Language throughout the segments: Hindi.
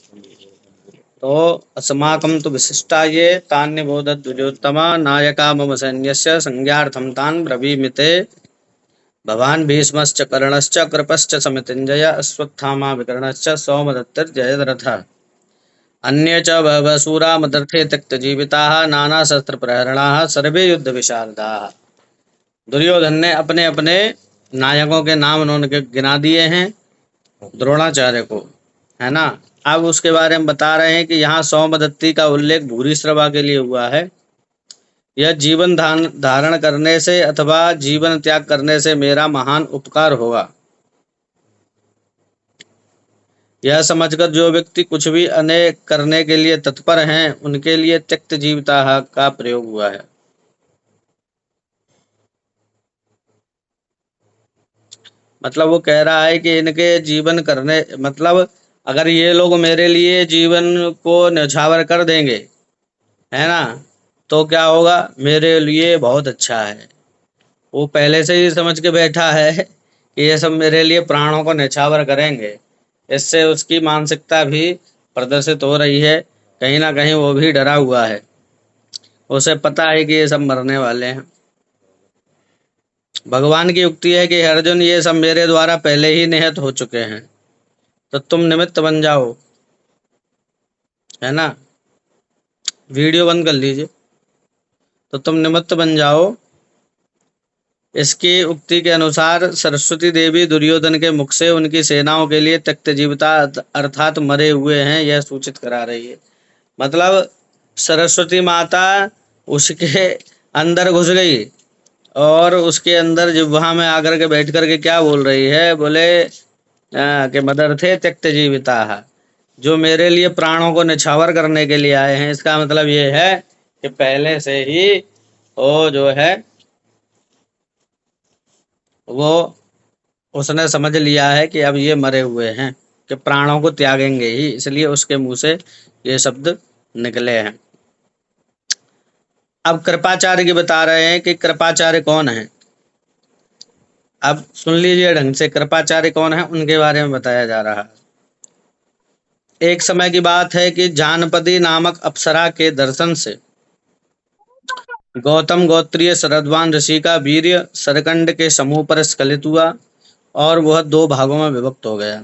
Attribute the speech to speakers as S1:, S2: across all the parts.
S1: तो अस्माकं तु विशिष्टा ये तान्यबोधत द्विजोत्तमा नायका मम सैन्यस्य संज्ञार्थं तान् ब्रवीमि ते। भवान् भीष्मश्च कर्णश्च कृपश्च समितिञ्जय अश्वत्थामा विकर्णश्च सौमदत्तिर्जयद्रथः। अन्ये च बहवः शूरा मदर्थे त्यक्तजीविताः नानाशस्त्रप्रहरणाः सर्वे युद्धविशारदाः। दुर्योधन ने अपने अपने नायकों के नाम उन्होंने गिना दिए हैं द्रोणाचार्य को, है ना। अब उसके बारे में बता रहे हैं कि यहाँ सौमदत्ती का उल्लेख भूरिश्रवा के लिए हुआ है। यह जीवन धारण करने से अथवा जीवन त्याग करने से मेरा महान उपकार होगा। यह समझकर जो व्यक्ति कुछ भी अनेक करने के लिए तत्पर हैं उनके लिए त्यक्त जीविता का प्रयोग हुआ है। मतलब वो कह रहा है कि इनके जीवन करने मतलब अगर ये लोग मेरे लिए जीवन को न्यौछावर कर देंगे, है ना, तो क्या होगा, मेरे लिए बहुत अच्छा है। वो पहले से ही समझ के बैठा है कि ये सब मेरे लिए प्राणों को न्यौछावर करेंगे। इससे उसकी मानसिकता भी प्रदर्शित हो रही है, कहीं ना कहीं वो भी डरा हुआ है। उसे पता है कि ये सब मरने वाले हैं। भगवान की युक्ति है कि अर्जुन ये सब मेरे द्वारा पहले ही निहत हो चुके हैं, तो तुम निमित्त बन जाओ, है ना। वीडियो बंद कर लीजिए। तो तुम निमित्त बन जाओ। इसकी उक्ति के अनुसार सरस्वती देवी दुर्योधन के मुख से उनकी सेनाओं के लिए त्यक्त जीविता अर्थात मरे हुए हैं यह सूचित करा रही है। मतलब सरस्वती माता उसके अंदर घुस गई और उसके अंदर जिह्वा में आकर के बैठ करके क्या बोल रही है, बोले कि मदर्थे त्यक्त जीविता, जो मेरे लिए प्राणों को निछावर करने के लिए आए हैं। इसका मतलब ये है कि पहले से ही वो जो है वो उसने समझ लिया है कि अब ये मरे हुए हैं, कि प्राणों को त्यागेंगे ही, इसलिए उसके मुंह से ये शब्द निकले हैं। अब कृपाचार्य की बता रहे हैं कि कृपाचार्य कौन है। अब सुन लीजिए ढंग से, कृपाचार्य कौन है उनके बारे में बताया जा रहा है। एक समय की बात है कि जानपदी नामक अप्सरा के दर्शन से गौतम गोत्रीय शरद्वान ऋषि का वीर्य सरकंड के समूह पर स्खलित हुआ और वह दो भागों में विभक्त हो गया।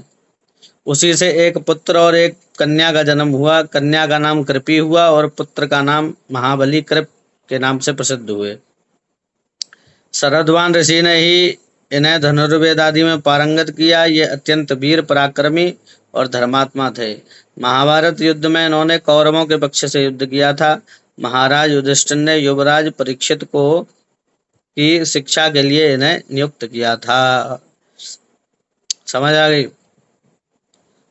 S1: उसी से एक पुत्र और एक कन्या का जन्म हुआ। कन्या का नाम कृपी हुआ और पुत्र का नाम महाबली कृप के नाम से प्रसिद्ध हुए। शरद्वान ऋषि ने ही इन्हें धनुर्वेद आदि में पारंगत किया। ये अत्यंत वीर पराक्रमी और धर्मात्मा थे। महाभारत युद्ध में इन्होंने कौरवों के पक्ष से युद्ध किया था। महाराज युधिष्ठिर ने युवराज परीक्षित को की शिक्षा के लिए इन्हें नियुक्त किया था। समझ आ गई।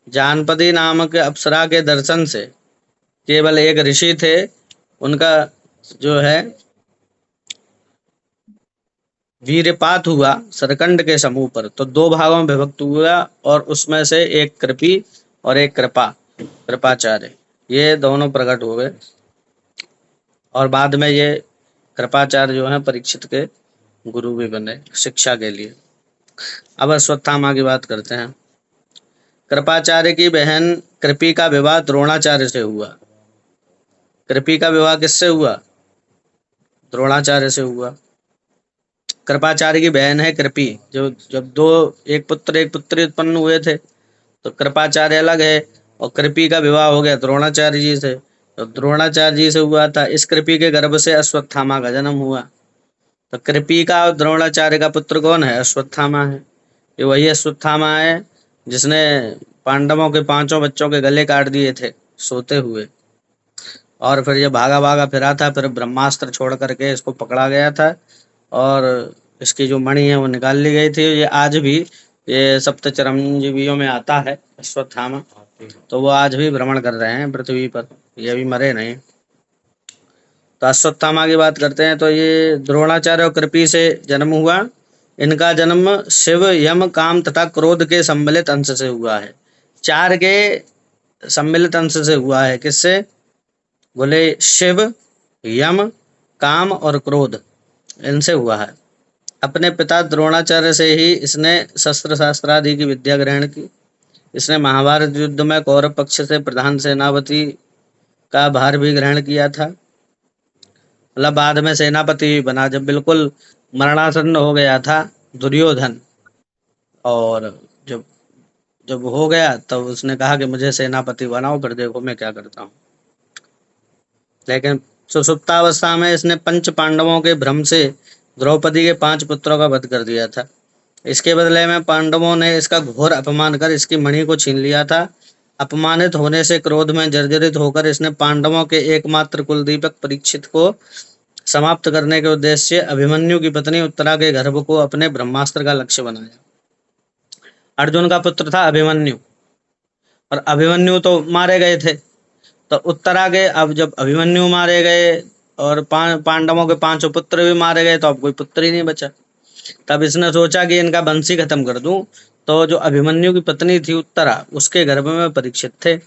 S1: जानपदी नामक अप्सरा के दर्शन से केवल एक ऋषि थे, उनका जो है वीरपात हुआ सरकंड के समूह पर, तो दो भागों में विभक्त हुआ और उसमें से एक कृपी और एक कृपाचार्य, ये दोनों प्रकट हो गए। और बाद में ये कृपाचार्य जो है परीक्षित के गुरु भी बने शिक्षा के लिए। अब अश्वत्थामा की बात करते हैं। कृपाचार्य की बहन कृपी का विवाह द्रोणाचार्य से हुआ। कृपी का विवाह किससे हुआ? द्रोणाचार्य से हुआ। कृपाचार्य की बहन है कृपी। जो जब दो एक पुत्र एक पुत्री उत्पन्न हुए थे तो कृपाचार्य अलग है और कृपी का विवाह हो गया द्रोणाचार्य जी से। तो द्रोणाचार्य जी से हुआ था। इस कृपी के गर्भ से अश्वत्थामा का जन्म हुआ। तो कृपी का और द्रोणाचार्य का पुत्र कौन है? अश्वत्थामा है। ये वही अश्वत्थामा है जिसने पांडवों के पांचों बच्चों के गले काट दिए थे सोते हुए, और फिर ये भागा भागा फिरा था। फिर ब्रह्मास्त्र छोड़ करके इसको पकड़ा गया था और इसकी जो मणि है वो निकाल ली गई थी। ये आज भी ये सप्त चिरंजीवियों में आता है अश्वत्थामा, तो वो आज भी भ्रमण कर रहे हैं पृथ्वी पर, ये अभी मरे नहीं। तो अश्वत्थामा की बात करते हैं तो ये द्रोणाचार्य और कृपी से जन्म हुआ। इनका जन्म शिव यम काम तथा क्रोध के सम्मिलित अंश से हुआ है। चार के सम्मिलित अंश से हुआ है। किससे? बोले शिव यम काम और क्रोध, इनसे हुआ है। अपने पिता द्रोणाचार्य से ही इसने शस्त्र शास्त्र आदि की विद्या ग्रहण की। इसने महाभारत युद्ध में कौरव पक्ष से प्रधान सेनापति का भार भी ग्रहण किया था। मतलब बाद में सेनापति भी बना, जब बिल्कुल मरणासन्न हो गया था दुर्योधन, और जब जब हो गया तब उसने कहा कि मुझे सेनापति बनाओ, फिर देखो मैं क्या करता हूँ। लेकिन सुसुप्तावस्था में इसने पंच पांडवों के भ्रम से द्रौपदी के 5 पुत्रों का वध कर दिया था। इसके बदले में पांडवों ने इसका घोर अपमान कर इसकी मणि को छीन लिया था। अपमानित होने से क्रोध में जर्जरित होकर इसने पांडवों के एकमात्र कुलदीपक परीक्षित को समाप्त करने के उद्देश्य से अभिमन्यु की पत्नी उत्तरा के गर्भ को अपने ब्रह्मास्त्र का लक्ष्य बनाया। अर्जुन का पुत्र था अभिमन्यु, और अभिमन्यु तो मारे गए थे, तो उत्तरा के, अब जब अभिमन्यु मारे गए और पांडवों के 5 पुत्र भी मारे गए, तो अब कोई पुत्र ही नहीं बचा। तब इसने सोचा कि इनका वंश ही खत्म कर दूं। तो जो अभिमन्यु की पत्नी थी उत्तरा, उसके गर्भ में परीक्षित थे।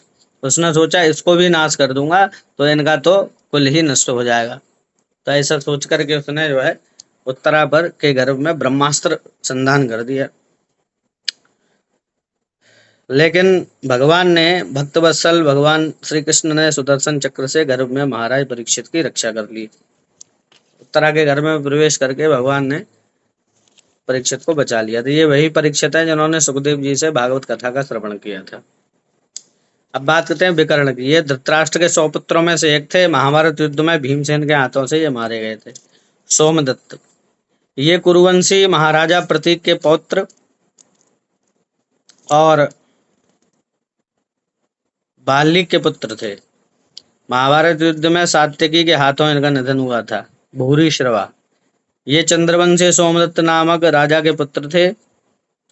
S1: उसने सोचा इसको भी नाश कर दूंगा तो इनका तो कुल ही नष्ट हो जाएगा। तो ऐसा सोच करके उसने जो है उत्तरा पर के गर्भ में ब्रह्मास्त्र संधान कर दिया। लेकिन भगवान ने, भक्तवत्सल भगवान श्री कृष्ण ने सुदर्शन चक्र से गर्भ में महाराज परीक्षित की रक्षा कर ली। उत्तरा के घर में प्रवेश करके भगवान ने परीक्षित को बचा लिया। तो ये वही परीक्षित है जिन्होंने सुखदेव जी से भागवत कथा का श्रवण किया था। अब बात करते हैं विकर्ण की। ये धृतराष्ट्र के 100 पुत्रों में से एक थे। महाभारत युद्ध में भीमसेन के हाथों से ये मारे गए थे। सोमदत्त, ये कुरुवंशी महाराजा प्रतीक के पौत्र और बाल्लीक के पुत्र थे। महाभारत युद्ध में सात्यकी के हाथों इनका निधन हुआ था। भूरिश्रवा, ये चंद्रवंशी सोमदत्त नामक राजा के पुत्र थे।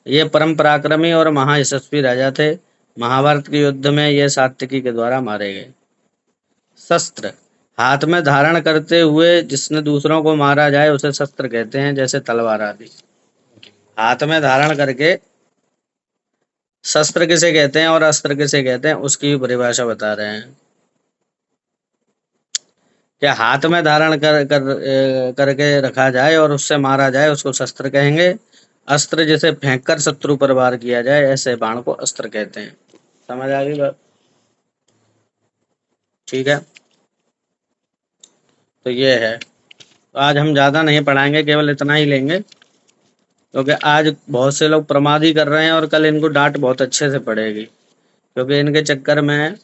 S1: ये परम पराक्रमी और महायशस्वी राजा थे। महाभारत के युद्ध में ये सात्यकी के द्वारा मारे गए। शस्त्र, हाथ में धारण करते हुए जिसने दूसरों को मारा जाए उसे शस्त्र कहते हैं, जैसे तलवार आदि। हाथ में धारण करके शस्त्र किसे कहते हैं और अस्त्र किसे कहते हैं, उसकी भी परिभाषा बता रहे हैं। क्या हाथ में धारण करके रखा जाए और उससे मारा जाए उसको शस्त्र कहेंगे। अस्त्र जिसे फेंककर शत्रु पर वार किया जाए ऐसे बाण को अस्त्र कहते हैं। समझ आ गई बात? ठीक है, तो ये है। तो आज हम ज्यादा नहीं पढ़ाएंगे, केवल इतना ही लेंगे, क्योंकि आज बहुत से लोग प्रमाद ही कर रहे हैं और कल इनको डांट बहुत अच्छे से पड़ेगी, क्योंकि इनके चक्कर में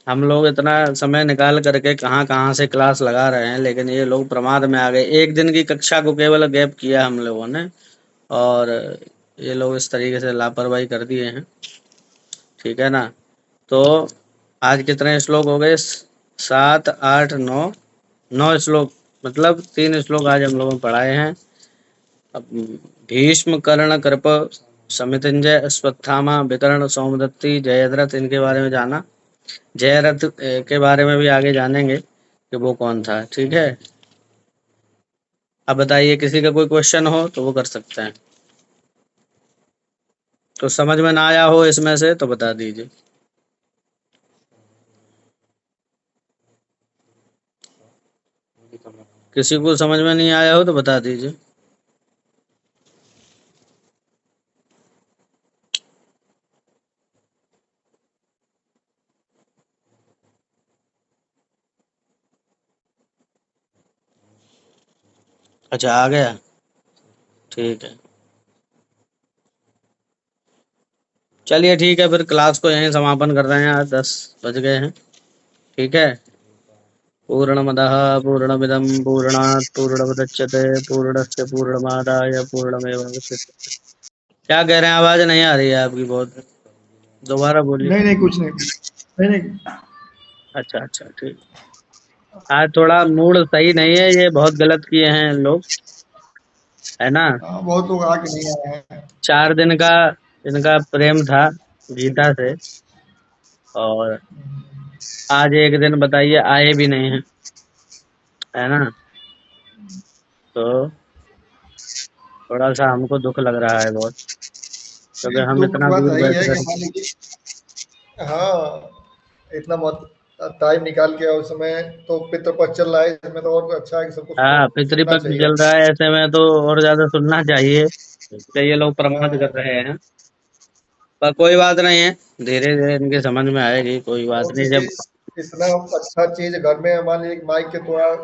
S1: हम लोग इतना समय निकाल करके कहाँ कहाँ से क्लास लगा रहे हैं, लेकिन ये लोग प्रमाद में आ गए। एक दिन की कक्षा को केवल गैप किया हम लोगों ने, और ये लोग इस तरीके से लापरवाही कर दिए हैं। ठीक है ना? तो आज कितने श्लोक हो गए? 7, 8, 9, 9 श्लोक, मतलब 3 श्लोक आज हम लोगों ने पढ़ाए हैं। अब भीष्म, कर्ण, कृप, समितिंजय, अश्वत्थामा, विकर्ण, सोमदत्ती, जयद्रथ, इनके बारे में जाना। जयरथ के बारे में भी आगे जानेंगे कि वो कौन था। ठीक है, अब बताइए किसी का कोई क्वेश्चन हो तो वो कर सकते हैं। तो समझ में ना आया हो इसमें से तो बता दीजिए। किसी को समझ में नहीं आया हो तो बता दीजिए। अच्छा, आ गया, ठीक है। चलिए ठीक है, फिर क्लास को यहीं समापन कर रहे हैं। आज 10 बज गए हैं। ठीक है, पूर्णमदः पूर्णमिदं पूर्णात् पूर्णमुदच्यते पूर्णस्य पूर्णमादाय पूर्णमेवावशिष्यते। क्या कह रहे हैं? आवाज नहीं आ रही है आपकी बहुत, दोबारा बोलिए।
S2: नहीं नहीं, कुछ नहीं, नहीं नहीं।
S1: अच्छा अच्छा, ठीक। आज थोड़ा मूड सही नहीं है, ये बहुत गलत किए हैं लोग, है ना?
S2: बहुत लोग आके नहीं आए हैं।
S1: 4 दिन का इनका प्रेम था गीता से, और आज एक दिन बताइए आए भी नहीं हैं, है ना? तो थोड़ा सा हमको दुख लग रहा है बहुत, क्योंकि
S2: नहीं,
S1: हम
S2: दुख की
S1: इतना
S2: बात
S1: दूर
S2: यही
S1: बैठ
S2: है कि
S1: कर।
S2: मान लीजिए, हाँ, इतना मत टाइम निकाल के, उस समय तो पितृपक्ष चल रहा है, इसमें तो और अच्छा है कि सब कुछ
S1: हाँ,
S2: सुनना
S1: पितृपक्ष
S2: चाहिए।
S1: चल रहा है, ऐसे में तो और ज्यादा सुनना चाहिए कि ये लोग प्रमाद कर
S2: हाँ,
S1: रहे हैं। पर कोई बात नहीं है, धीरे धीरे इनके समझ में आएगी, कोई बात
S2: और
S1: नहीं
S2: किसी
S1: जब।
S2: इतना अच्छा चीज घर में मान लीजिए माइक के द्वारा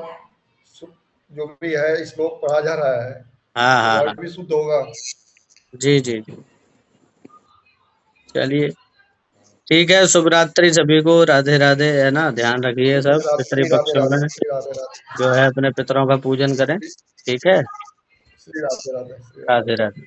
S2: जो भी है श्लोक पढ़ा जा रहा है
S1: हाँ
S2: तो
S1: हाँ
S2: वह
S1: हाँ।
S2: भी शुद्ध होगा।
S1: जी जी जी। चलिए, ठीक है, शुभ रात्रि सभी को, राधे राधे, है ना, ध्यान रखिए सब
S2: श्री राधे
S1: पितृपक्ष
S2: राधे,
S1: में,
S2: श्री राधे राधे,
S1: जो है अपने पितरों का पूजन करें, ठीक है।
S2: श्री राधे राधे, श्री राधे
S1: राधे
S2: राधे।
S1: राधे।